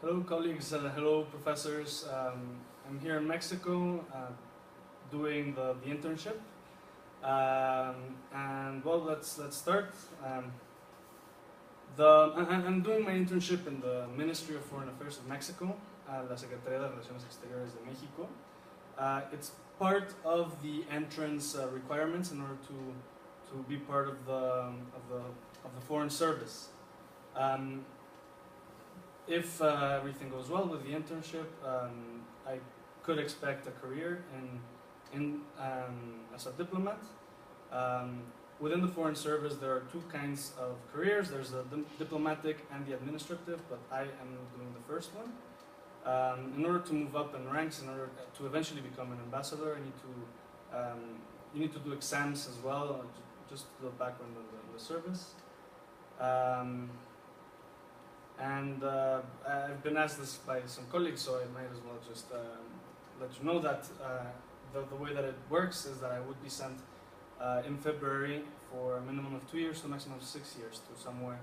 Hello colleagues, hello professors. I'm here in Mexico doing the internship. And well, let's start. I'm doing my internship in the Ministry of Foreign Affairs of Mexico, la Secretaría de Relaciones Exteriores de Mexico. It's part of the entrance requirements in order to be part of the Foreign Service. If everything goes well with the internship, I could expect a career as a diplomat. Within the Foreign Service, there are two kinds of careers. There's the diplomatic and the administrative, but I am doing the first one. In order to move up in ranks, in order to eventually become an ambassador, you need to do exams as well, just the background of the service. I've been asked this by some colleagues, so I might as well just let you know that the way that it works is that I would be sent in February for a minimum of 2 years to a maximum of 6 years to somewhere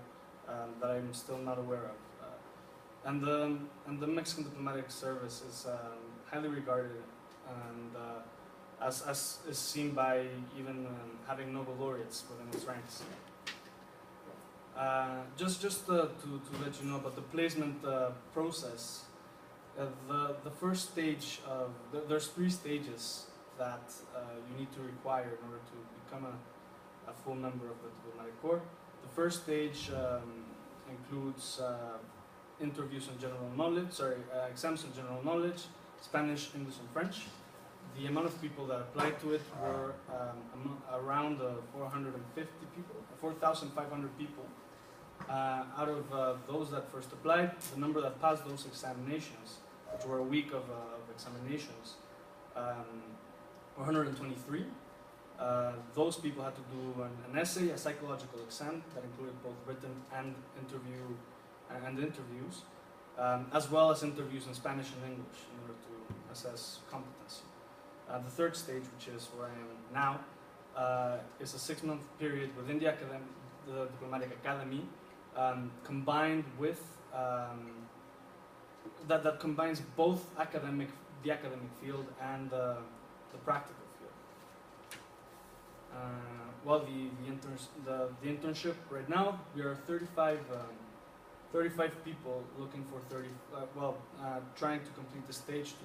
that I'm still not aware of. And the Mexican diplomatic service is highly regarded, and as is seen by even having Nobel laureates within its ranks. Just to let you know about the placement process, the first stage of there's 3 stages that you need to require in order to become a full member of the diplomatic corps. The first stage includes interviews on general knowledge, exams on general knowledge, Spanish, English, and French. The amount of people that applied to it were around 450 people, 4,500 people. Out of those that first applied, the number that passed those examinations, which were a week of examinations, were 123. Those people had to do an essay, a psychological exam that included both written and interviews, as well as interviews in Spanish and English in order to assess competency. The third stage, which is where I am now, is a 6-month period within the diplomatic academy, combined with that combines both the academic field and the practical field. Well, the internship right now, we are 35 people looking for trying to complete the stage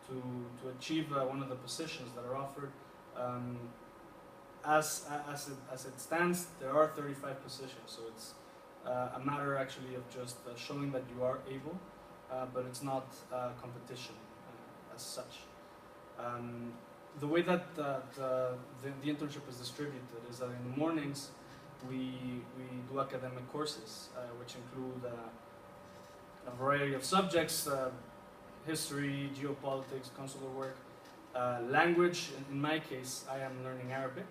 to achieve one of the positions that are offered. As it stands, there are 35 positions, so it's a matter actually of just showing that you are able, but it's not competition as such. The way that the internship is distributed is that in the mornings we do academic courses, which include a variety of subjects, history, geopolitics, consular work, language. In my case, I am learning Arabic.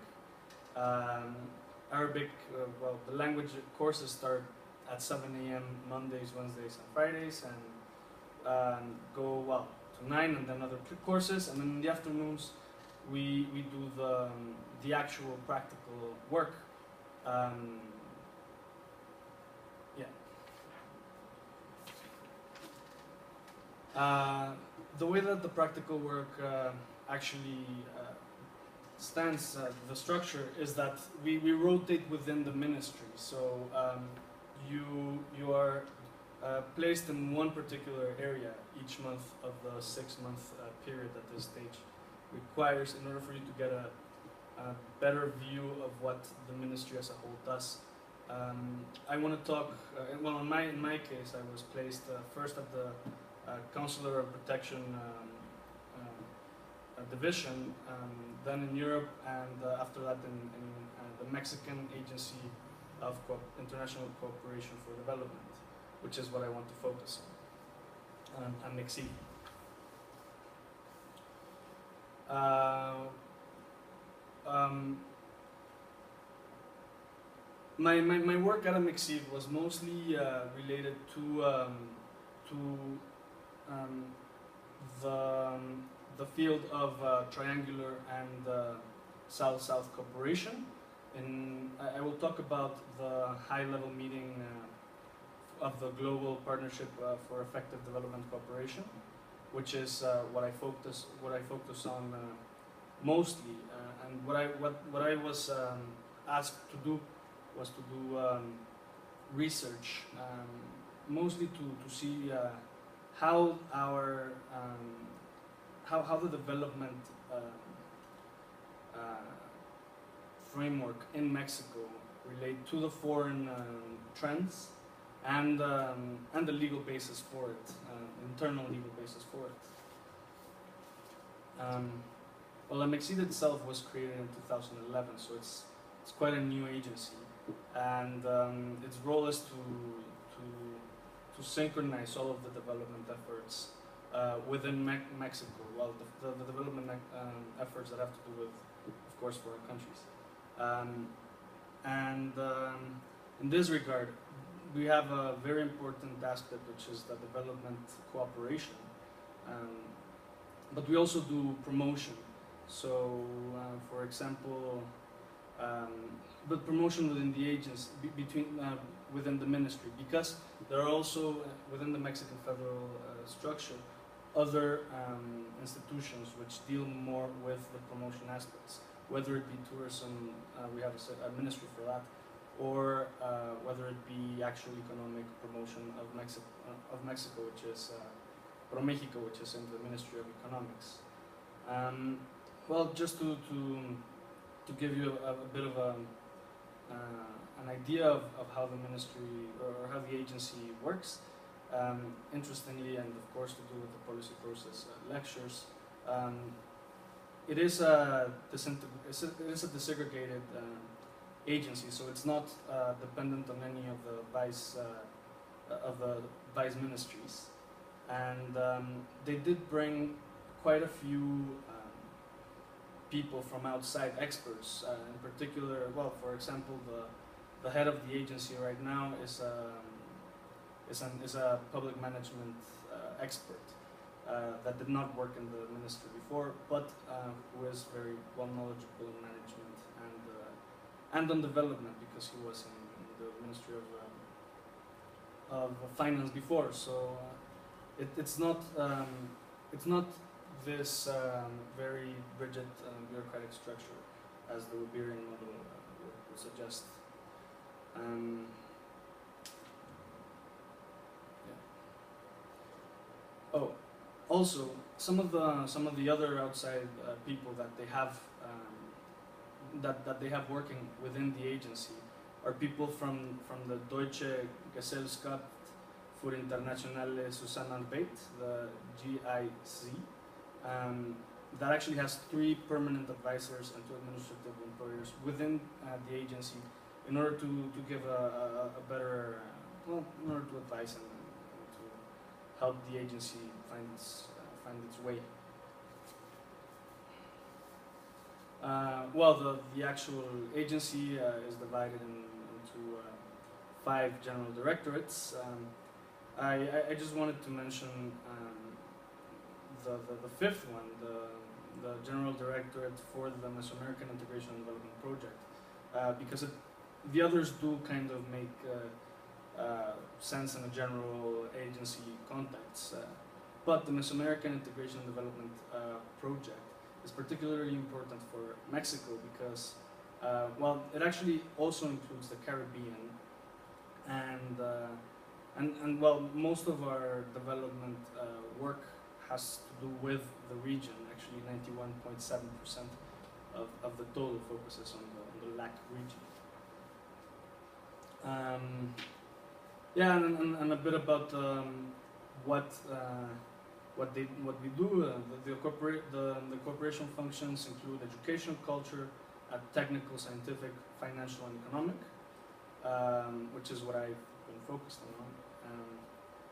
Well, the language courses start at 7 a.m. Mondays, Wednesdays, and Fridays, and go to 9, and then other courses, and then in the afternoons we do the actual practical work. The way that the practical work actually stands, the structure is that we rotate within the ministry. So you are placed in one particular area each month of the 6-month period that this stage requires in order for you to get a better view of what the ministry as a whole does. I want to talk, well, in my case, I was placed first at the Consular Protection Division, then in Europe, and after that in the Mexican Agency of International Cooperation for Development, which is what I want to focus on, and MIXI. My work at MIXI was mostly related to the field of triangular and South-South cooperation. I will talk about the high-level meeting of the Global Partnership for Effective Development Cooperation, which is what I focus on mostly. And what I was asked to do was to do research, mostly to see how our how the development framework in Mexico relate to the foreign trends and the legal basis for it, internal legal basis for it. Well, MXID itself was created in 2011, so it's quite a new agency, and its role is to synchronize all of the development efforts within Mexico. Well, the development efforts that have to do with, of course, foreign countries. In this regard, we have a very important aspect, which is the development cooperation. But we also do promotion. So, for example, but promotion within the agency, within the ministry, because there are also within the Mexican federal structure other institutions which deal more with the promotion aspects, whether it be tourism, we have a ministry for that, or whether it be actual economic promotion of Mexico, which is ProMéxico, which is in the Ministry of Economics. Well, just to give you a bit of an idea of how the ministry or how the agency works, interestingly, and of course to do with the policy process lectures, it is a desegregated agency, so it's not dependent on any of the vice ministries, and they did bring quite a few people from outside, experts, in particular. Well, for example, the head of the agency right now is a public management expert that did not work in the ministry before, but who is very well knowledgeable in management and on development, because he was in the Ministry of Finance before. So it's not this very rigid bureaucratic structure as the Iberian model would suggest. Yeah. Oh, also some of the other outside people that they have that they have working within the agency are people from the Deutsche Gesellschaft für internationale Zusammenarbeit, the GIZ. That actually has 3 permanent advisors and 2 administrative employers within the agency in order to give a better, in order to advise and to help the agency find its way. Well, the actual agency is divided into 5 general directorates. I just wanted to mention the 5th one, the General Directorate for the Mesoamerican Integration and Development Project, because the others do kind of make sense in a general agency context, but the Mesoamerican Integration and Development Project is particularly important for Mexico because, well, it actually also includes the Caribbean, and well, most of our development work has to do with the region. Actually, 91.7% of the total focuses on the LAC region. Yeah, and a bit about what we do. The corporation functions include education, culture, technical, scientific, financial, and economic, which is what I've been focused on.